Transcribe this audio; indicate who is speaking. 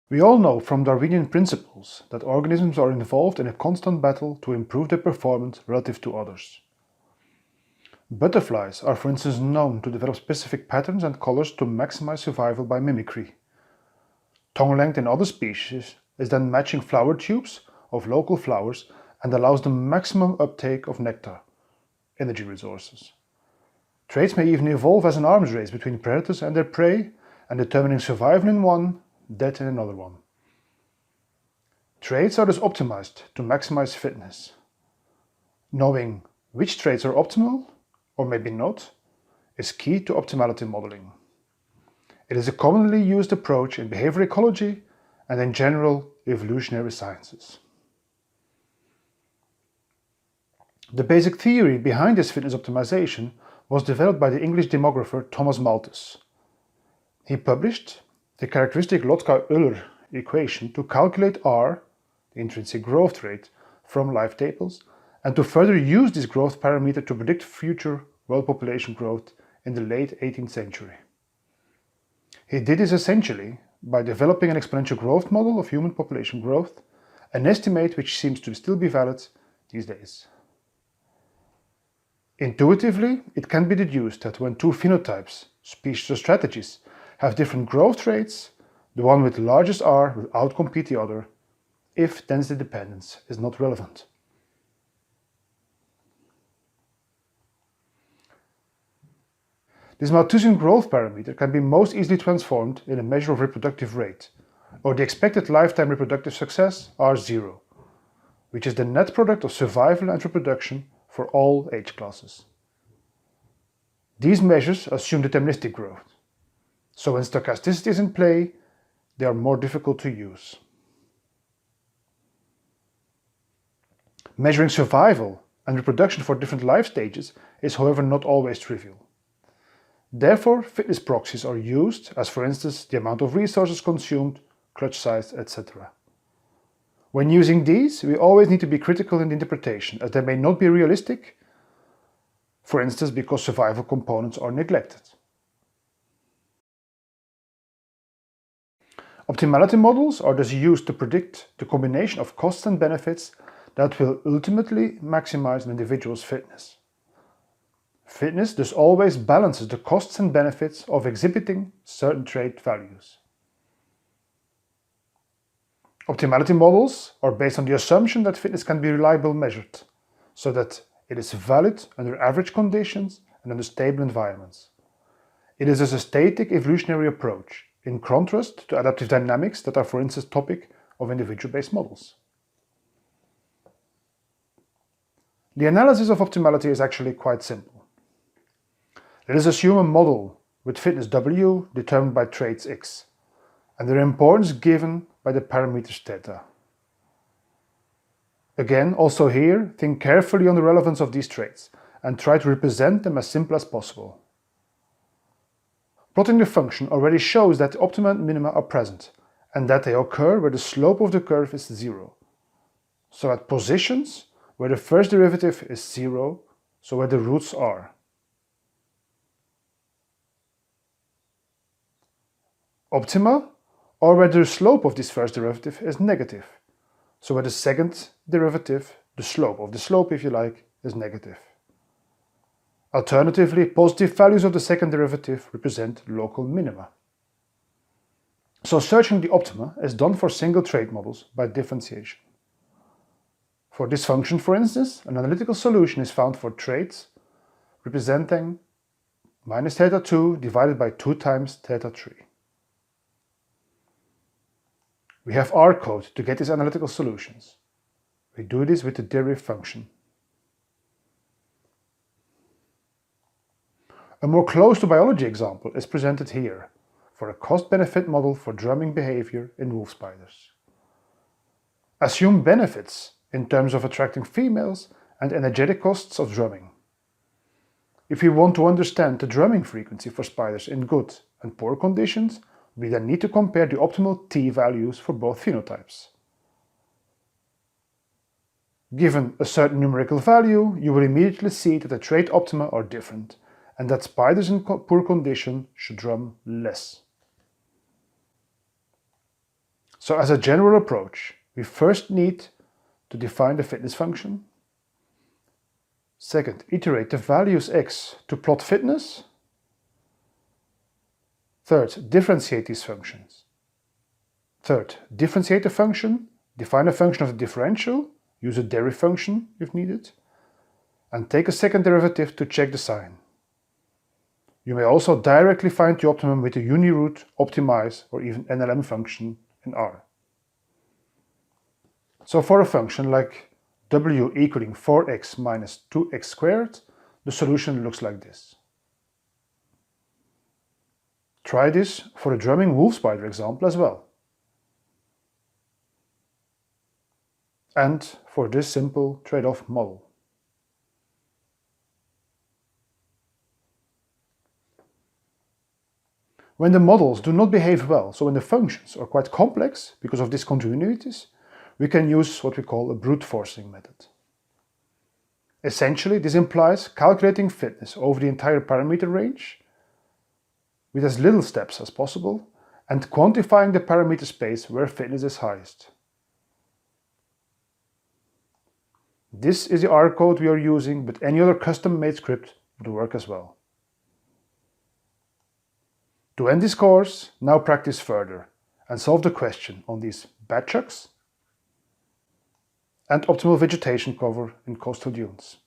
Speaker 1: We all know from Darwinian principles that organisms are involved in a constant battle to improve their performance relative to others. Butterflies are, for instance, known to develop specific patterns and colors to maximize survival by mimicry. Tongue length in other species is then matching flower tubes of local flowers and allows the maximum uptake of nectar, energy resources. Traits may even evolve as an arms race between predators and their prey, and determining survival in one, death in another one. Traits are thus optimized to maximize fitness. Knowing which traits are optimal, or maybe not, is key to optimality modeling. It is a commonly used approach in behavior ecology and in general evolutionary sciences. The basic theory behind this fitness optimization was developed by the English demographer Thomas Malthus. He published the characteristic Lotka-Euler equation to calculate R, the intrinsic growth rate, from life tables, and to further use this growth parameter to predict future world population growth in the late 18th century. He did this essentially by developing an exponential growth model of human population growth, an estimate which seems to still be valid these days. Intuitively, it can be deduced that when two phenotypes, species or strategies, have different growth rates, the one with the largest R will outcompete the other if density dependence is not relevant. This Malthusian growth parameter can be most easily transformed in a measure of reproductive rate, or the expected lifetime reproductive success, R0, which is the net product of survival and reproduction for all age classes. These measures assume deterministic growth, so when stochasticity is in play, they are more difficult to use. Measuring survival and reproduction for different life stages is, however, not always trivial. Therefore, fitness proxies are used, as for instance the amount of resources consumed, clutch size, etc. When using these, we always need to be critical in the interpretation, as they may not be realistic, for instance because survival components are neglected. Optimality models are thus used to predict the combination of costs and benefits that will ultimately maximize an individual's fitness. Fitness thus always balances the costs and benefits of exhibiting certain trait values. Optimality models are based on the assumption that fitness can be reliably measured, so that it is valid under average conditions and under stable environments. It is thus a static evolutionary approach, in contrast to adaptive dynamics that are, for instance, topic of individual-based models. The analysis of optimality is actually quite simple. Let us assume a model with fitness W determined by traits X, and their importance given by the parameters theta. Again, also here, think carefully on the relevance of these traits and try to represent them as simple as possible. Plotting the function already shows that the optima and minima are present, and that they occur where the slope of the curve is 0. So at positions where the first derivative is 0, so where the roots are. Optima, or where the slope of this first derivative is negative, so where the second derivative, the slope of the slope if you like, is negative. Alternatively, positive values of the second derivative represent local minima. So searching the optima is done for single trait models by differentiation. For this function, for instance, an analytical solution is found for traits representing minus theta 2 divided by 2 times theta 3. We have R code to get these analytical solutions. We do this with the deriv function. A more close to biology example is presented here for a cost-benefit model for drumming behavior in wolf spiders. Assume benefits in terms of attracting females and energetic costs of drumming. If we want to understand the drumming frequency for spiders in good and poor conditions, we then need to compare the optimal T values for both phenotypes. Given a certain numerical value, you will immediately see that the trait optima are different, and that spiders in poor condition should drum less. So as a general approach, we first need to define the fitness function. Second, iterate the values x to plot fitness. Third, differentiate these functions. Third, differentiate the function, define a function of the differential, use a deriv function if needed, and take a second derivative to check the sign. You may also directly find the optimum with a uniroot, optimise, or even NLM function in R. So for a function like w equaling 4x minus 2x squared, the solution looks like this. Try this for a drumming wolf spider example as well. And for this simple trade-off model. When the models do not behave well, so when the functions are quite complex because of discontinuities, we can use what we call a brute forcing method. Essentially, this implies calculating fitness over the entire parameter range with as little steps as possible and quantifying the parameter space where fitness is highest. This is the R code we are using, but any other custom-made script would work as well. To end this course, now practice further and solve the question on these bad chucks and optimal vegetation cover in coastal dunes.